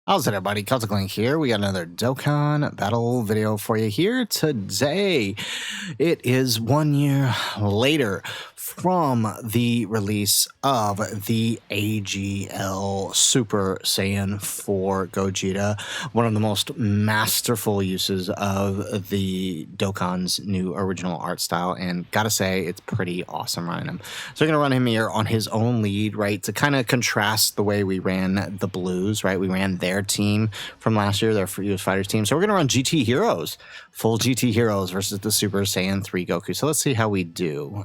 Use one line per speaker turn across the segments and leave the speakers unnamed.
How's it, everybody? Celtic Link here. We got another Dokkan Battle video for you here today. It is 1 year later from the release of the AGL Super Saiyan 4 Gogeta, one of the most masterful uses of the Dokkan's new original art style, and gotta say, it's pretty awesome running him. So we're gonna run him here on his own lead, right, to kind of contrast the way we ran the Blues, right? We ran their team from last year, their US Fighters team. So we're gonna run GT Heroes, full GT Heroes versus the Super Saiyan 3 Goku. So let's see how we do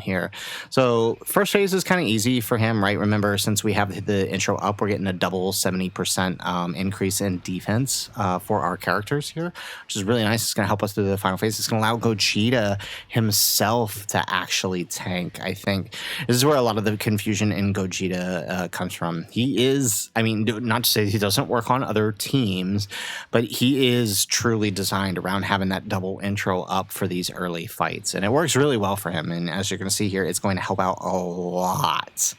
here. So first phase is kind of easy for him, right? Remember, since we have the intro up, we're getting a double 70% increase in defense for our characters here, which is really nice. It's going to help us through the final phase. It's going to allow Gogeta himself to actually tank, I think. This is where a lot of the confusion in Gogeta comes from. He is, I mean, not to say he doesn't work on other teams, but he is truly designed around having that double intro up for these early fights. And it works really well for him. And as you're going to see here, it's going to help out a lot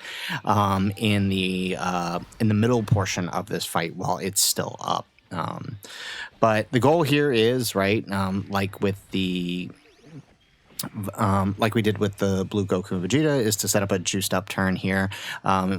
in the middle portion of this fight while it's still up. But the goal here is, right, like we did with the Blue Goku and Vegeta, is to set up a juiced up turn here,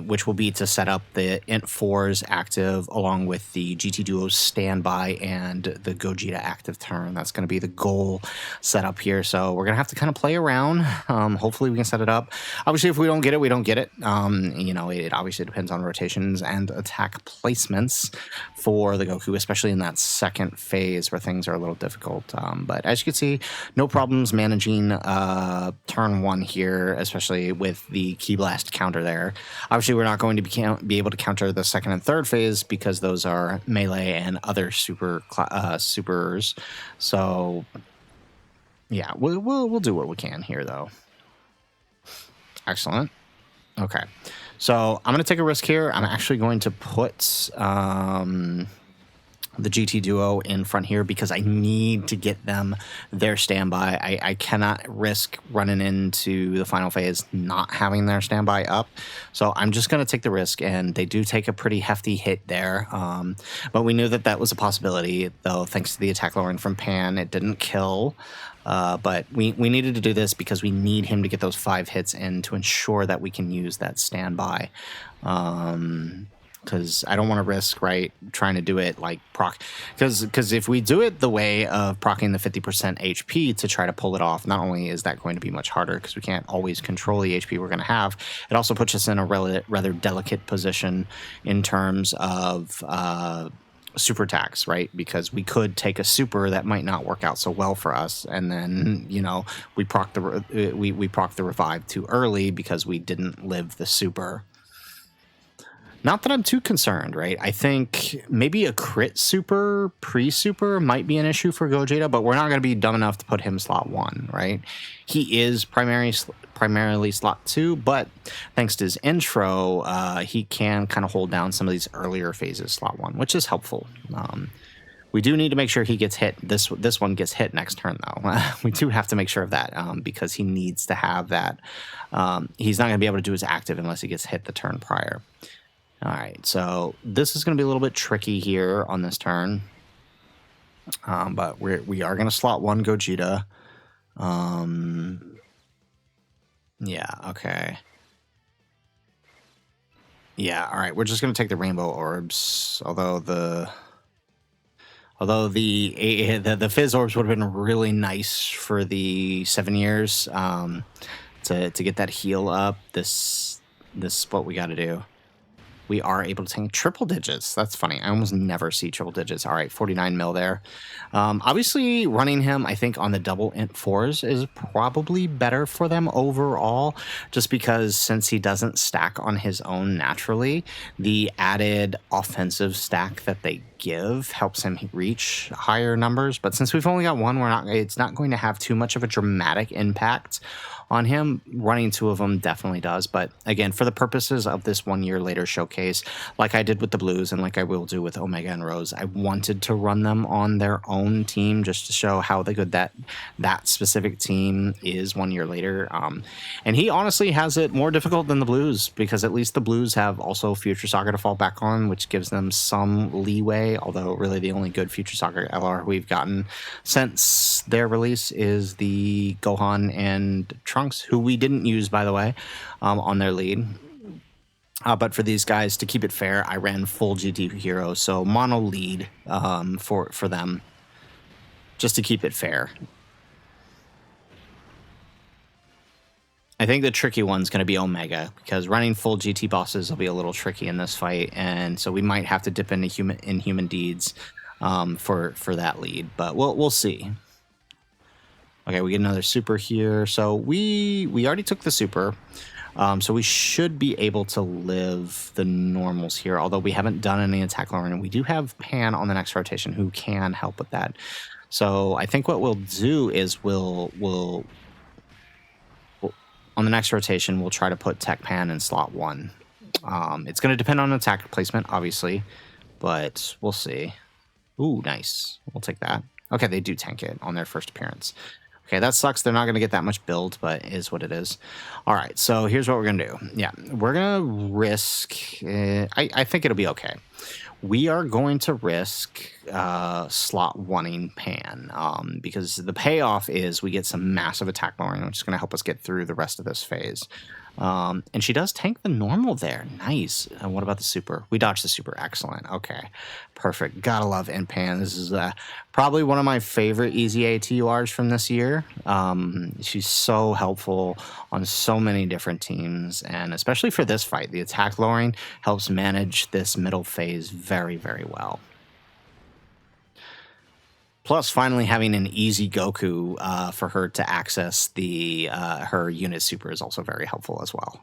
which will be to set up the Int 4's active along with the GT Duo's standby and the Gogeta active turn. That's going to be the goal set up here. So we're going to have to kind of play around. Hopefully we can set it up. Obviously, if we don't get it, we don't get it. You know, it obviously depends on rotations and attack placements for the Goku, especially in that second phase where things are a little difficult. But as you can see, no problems managing turn one here, especially with the Ki Blast counter there. Obviously, we're not going to be able to counter the second and third phase because those are melee and other supers. So, yeah, we'll do what we can here, though. Excellent. Okay, so I'm going to take a risk here. I'm actually going to put the GT Duo in front here because I need to get them their standby. I cannot risk running into the final phase not having their standby up. So I'm just going to take the risk, and they do take a pretty hefty hit there. But we knew that that was a possibility, though, thanks to the attack lowering from Pan. It didn't kill. But we needed to do this because we need him to get those 5 hits in to ensure that we can use that standby. Because I don't want to risk, right, trying to do it like proc. Because if we do it the way of proccing the 50% HP to try to pull it off, not only is that going to be much harder because we can't always control the HP we're going to have, it also puts us in a rather delicate position in terms of super attacks, right? Because we could take a super that might not work out so well for us, and then, you know, we proc the revive too early because we didn't live the super. Not that I'm too concerned, right? I think maybe a crit super, pre-super might be an issue for Gogeta, but we're not going to be dumb enough to put him slot 1, right? He is primarily slot 2, but thanks to his intro, he can kind of hold down some of these earlier phases slot 1, which is helpful. We do need to make sure he gets hit. This one gets hit next turn, though. We do have to make sure of that because he needs to have that. He's not going to be able to do his active unless he gets hit the turn prior. All right, so this is going to be a little bit tricky here on this turn, but we are going to slot 1 Gogeta. Yeah, okay. Yeah, all right, we're just going to take the Rainbow Orbs, although the Fizz Orbs would have been really nice for the 7 years to get that heal up. This is what we got to do. We are able to tank triple digits. That's funny. I almost never see triple digits. All right, 49 mil there. Obviously, running him, I think, on the double Int 4s is probably better for them overall, just because since he doesn't stack on his own naturally, the added offensive stack that they give helps him reach higher numbers. But since we've only got one, it's not going to have too much of a dramatic impact on him. Running 2 of them definitely does. But again, for the purposes of this 1 year later showcase, like I did with the Blues and like I will do with Omega and Rose, I wanted to run them on their own team just to show how good that specific team is 1 year later. And he honestly has it more difficult than the Blues, because at least the Blues have also Future Saga to fall back on, which gives them some leeway, although really the only good Future Saga LR we've gotten since their release is the Gohan and Trunks, who we didn't use, by the way, on their lead. But for these guys, to keep it fair, I ran full GT Hero, so mono lead for them, just to keep it fair. I think the tricky one's going to be Omega, because running full GT bosses will be a little tricky in this fight, and so we might have to dip into human deeds for that lead, but we'll see. Okay, we get another super here. So we already took the super, so we should be able to live the normals here, although we haven't done any attack lowering. We do have Pan on the next rotation who can help with that. So I think what we'll do is we'll on the next rotation, we'll try to put Tech Pan in slot 1. It's going to depend on attack placement, obviously, but we'll see. Ooh, nice. We'll take that. Okay, they do tank it on their first appearance. Okay, that sucks. They're not going to get that much build, but it is what it is. All right, so here's what we're going to do. Yeah, we're going to risk... I think it'll be okay. We are going to risk slot 1ing Pan, because the payoff is we get some massive attack lowering, which is going to help us get through the rest of this phase. And she does tank the normal there. Nice. And what about the super? We dodged the super. Excellent. Okay. Perfect. Gotta love in Pan. This is probably one of my favorite easy ATURs from this year. She's so helpful on so many different teams, and especially for this fight, the attack lowering helps manage this middle phase very, very well. Plus, finally having an easy Goku for her to access the her unit super is also very helpful as well.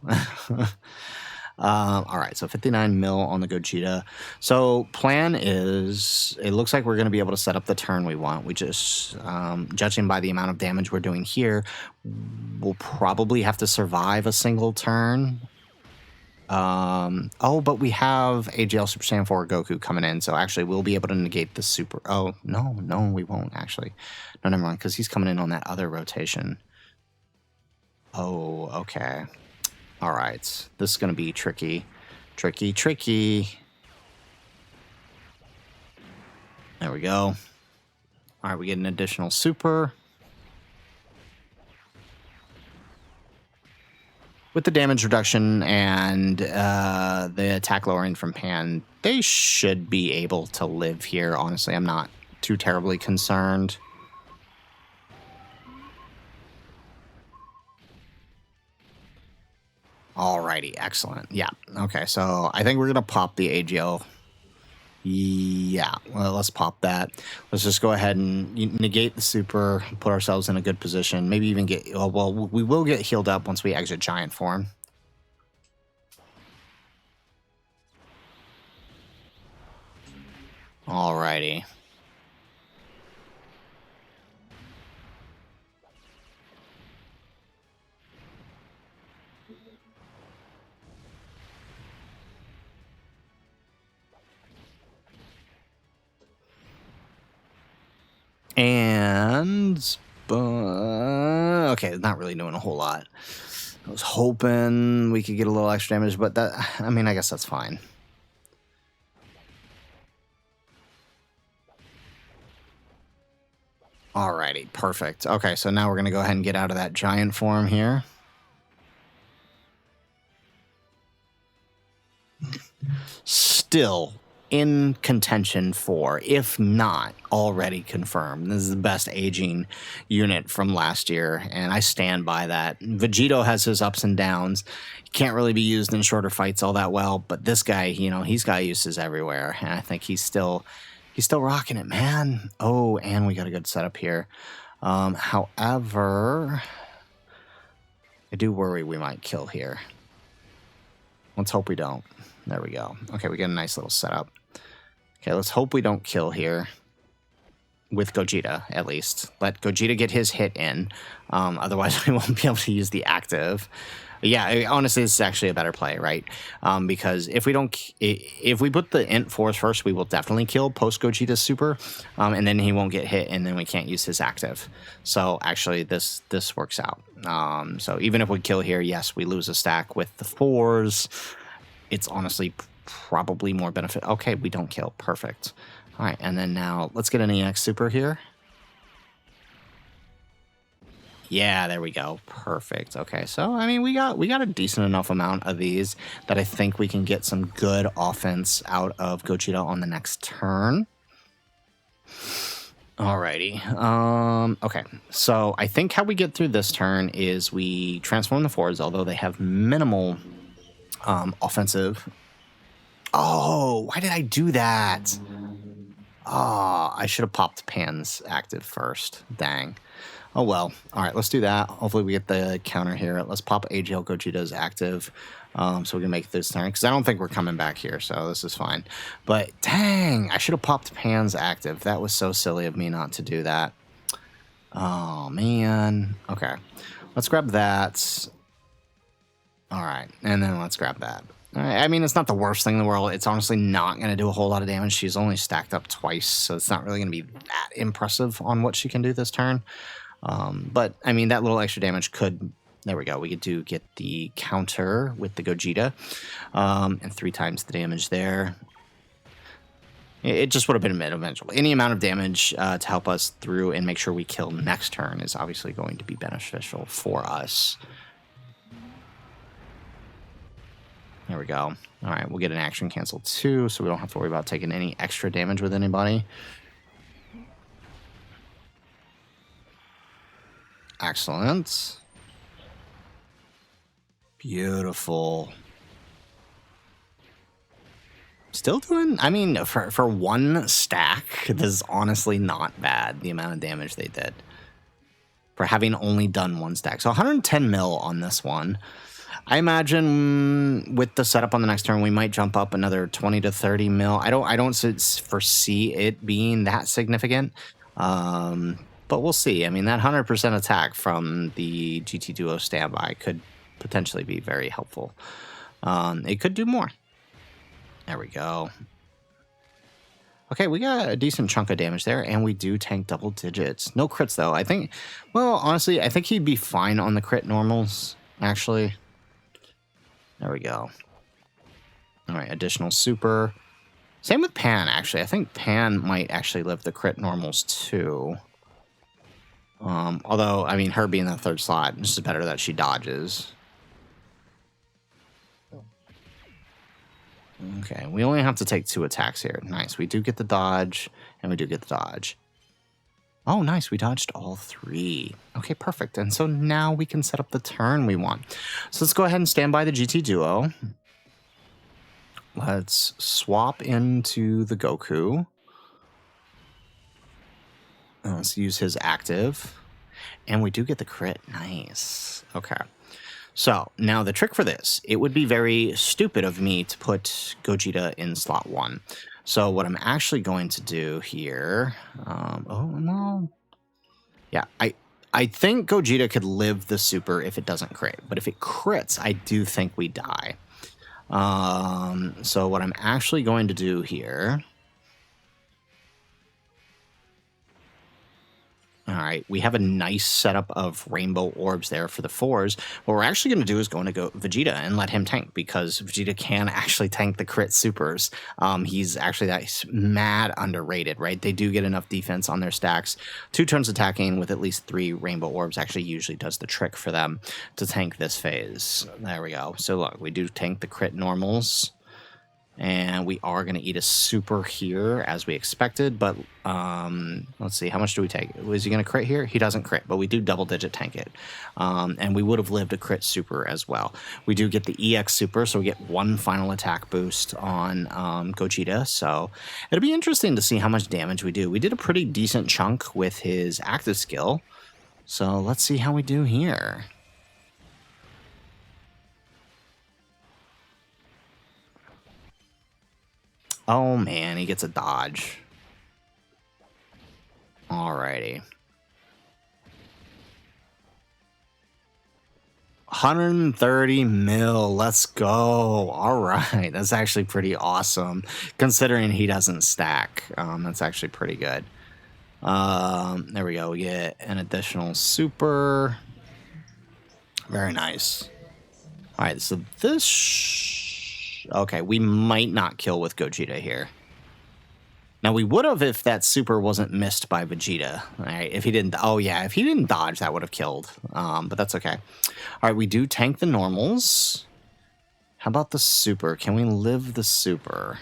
All right, so 59 mil on the Gogeta. So plan is, it looks like we're going to be able to set up the turn we want. We just, judging by the amount of damage we're doing here, we'll probably have to survive a single turn. Oh, but we have AGL Super Saiyan 4 Goku coming in, so actually we'll be able to negate the super. Oh, no, we won't actually. No, never mind, because he's coming in on that other rotation. Oh, okay. All right, this is going to be tricky. Tricky. There we go. All right, we get an additional super. With the damage reduction and the attack lowering from Pan, they should be able to live here. Honestly, I'm not too terribly concerned. Alrighty, excellent. Yeah, okay, so I think we're going to pop the AGL. Yeah, well, let's pop that. Let's just go ahead and negate the super, put ourselves in a good position. Maybe even get, well, we will get healed up once we exit giant form. Alrighty. And okay, not really doing a whole lot. I was hoping we could get a little extra damage, but that, I mean, I guess that's fine. Alrighty, perfect. Okay, so now we're gonna go ahead and get out of that giant form here. Still in contention for, if not already confirmed, this is the best aging unit from last year, and I stand by that. Vegito has his ups and downs. He can't really be used in shorter fights all that well, but this guy, you know, he's got uses everywhere, and I think he's still rocking it, man. Oh, and we got a good setup here. However, I do worry we might kill here. Let's hope we don't. There we go. Okay, we get a nice little setup. Okay, let's hope we don't kill here. with Gogeta, at least. Let Gogeta get his hit in. Otherwise, we won't be able to use the active. Yeah, honestly, this is actually a better play, right? Because if we don't, if we put the int force first, we will definitely kill post Gogeta's super, and then he won't get hit, and then we can't use his active. So actually, this works out. So even if we kill here, yes, we lose a stack with the 4s. It's honestly probably more benefit. Okay, we don't kill. Perfect. All right, and then now let's get an EX super here. Yeah, there we go. Perfect. Okay, so I mean, we got a decent enough amount of these that I think we can get some good offense out of Gogeta on the next turn. Alrighty. Okay, so I think how we get through this turn is we transform the 4s, although they have minimal offensive. Oh, why did I do that? Oh, I should have popped Pan's active first. Dang. Oh, well. All right, let's do that. Hopefully we get the counter here. Let's pop AGL Gogeta's active so we can make this turn. Because I don't think we're coming back here, so this is fine. But dang, I should have popped Pan's active. That was so silly of me not to do that. Oh, man. Okay. Let's grab that. All right, and then let's grab that. All right, I mean, it's not the worst thing in the world. It's honestly not going to do a whole lot of damage. She's only stacked up twice, so it's not really going to be that impressive on what she can do this turn. But, I mean, that little extra damage could... There we go. We do get the counter with the Gogeta. And 3 times the damage there. It just would have been a mid eventually. Any amount of damage to help us through and make sure we kill next turn is obviously going to be beneficial for us. There we go. All right, we'll get an action cancel too, so we don't have to worry about taking any extra damage with anybody. Excellent. Beautiful. Still doing, I mean, for one stack, this is honestly not bad, the amount of damage they did. For having only done one stack. So 110 mil on this one. I imagine with the setup on the next turn, we might jump up another 20 to 30 mil. I don't foresee it being that significant. But we'll see. I mean, that 100% attack from the GT Duo standby could potentially be very helpful. It could do more. There we go. Okay, we got a decent chunk of damage there, and we do tank double digits. No crits, though. I think, well, honestly, I think he'd be fine on the crit normals, actually. There we go. All right, additional super. Same with Pan, actually. I think Pan might actually live the crit normals, too. Although, I mean, her being the 3rd slot, it's just better that she dodges. Okay, we only have to take 2 attacks here. Nice. We do get the dodge, and we do get the dodge. Oh, nice. We dodged all 3. Okay, perfect. And so now we can set up the turn we want. So let's go ahead and stand by the GT Duo. Let's swap into the Goku. Let's use his active. And we do get the crit. Nice. Okay. So now the trick for this, it would be very stupid of me to put Gogeta in slot 1. So what I'm actually going to do here, oh no, yeah, I think Gogeta could live the super if it doesn't crit, but if it crits, I do think we die. So what I'm actually going to do here, all right, we have a nice setup of rainbow orbs there for the 4s. What we're actually going to do is going to go Vegeta and let him tank, because Vegeta can actually tank the crit supers. He's actually that mad underrated, right? They do get enough defense on their stacks. 2 turns attacking with at least 3 rainbow orbs actually usually does the trick for them to tank this phase. There we go. So look, we do tank the crit normals. And we are going to eat a super here, as we expected. But let's see, how much do we take? Was he going to crit here? He doesn't crit, but we do double-digit tank it. And we would have lived a crit super as well. We do get the EX super, so we get 1 final attack boost on Gogeta. So it'll be interesting to see how much damage we do. We did a pretty decent chunk with his active skill. So let's see how we do here. Oh man, he gets a dodge. Alrighty. 130 mil. Let's go. All right. That's actually pretty awesome considering he doesn't stack. That's actually pretty good. There we go. We get an additional super. Very nice. All right. So this. Okay. We might not kill with Gogeta here. Now, we would have if that super wasn't missed by Vegeta. All right, if he didn't... Oh, yeah, if he didn't dodge, that would have killed. But that's okay. All right, we do tank the normals. How about the super? Can we live the super?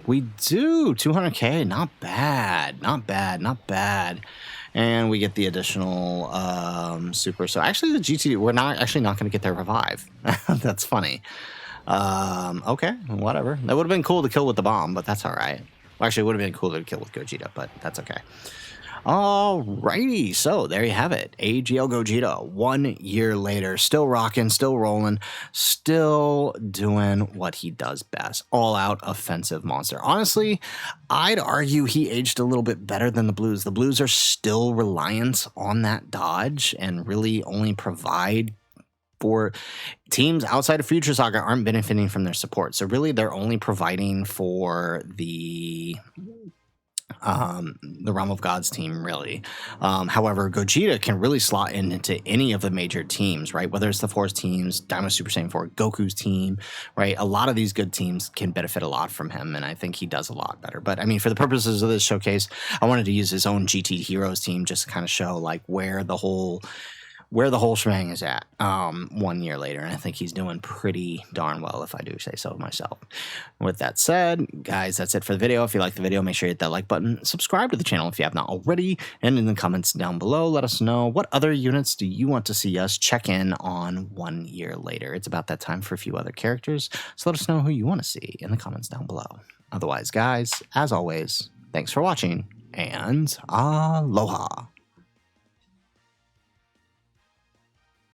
We do. 200k. Not bad. Not bad. Not bad. And we get the additional super. So, actually, the GT... We're not going to get their revive. That's funny. Okay, whatever. That would have been cool to kill with the bomb, but that's all right. Well, actually, it would have been cooler to kill with Gogeta, but that's okay. Alrighty, so there you have it. AGL Gogeta, 1 year later, still rocking, still rolling, still doing what he does best. All-out offensive monster. Honestly, I'd argue he aged a little bit better than the Blues. The Blues are still reliant on that dodge and really only provide for teams outside of Future Saga aren't benefiting from their support. So really they're only providing for the Realm of Gods team, really. However, Gogeta can really slot into any of the major teams, right? Whether it's the Force teams, Dynamo Super Saiyan 4, Goku's team, right? A lot of these good teams can benefit a lot from him, and I think he does a lot better. But I mean, for the purposes of this showcase, I wanted to use his own GT Heroes team just to kind of show like where the whole shebang is at 1 year later, and I think he's doing pretty darn well, if I do say so myself. With that said, guys, that's it for the video. If you like the video, make sure you hit that like button, subscribe to the channel if you have not already, and in the comments down below, let us know what other units do you want to see us check in on 1 year later. It's about that time for a few other characters, so let us know who you want to see in the comments down below. Otherwise, guys, as always, thanks for watching, and aloha!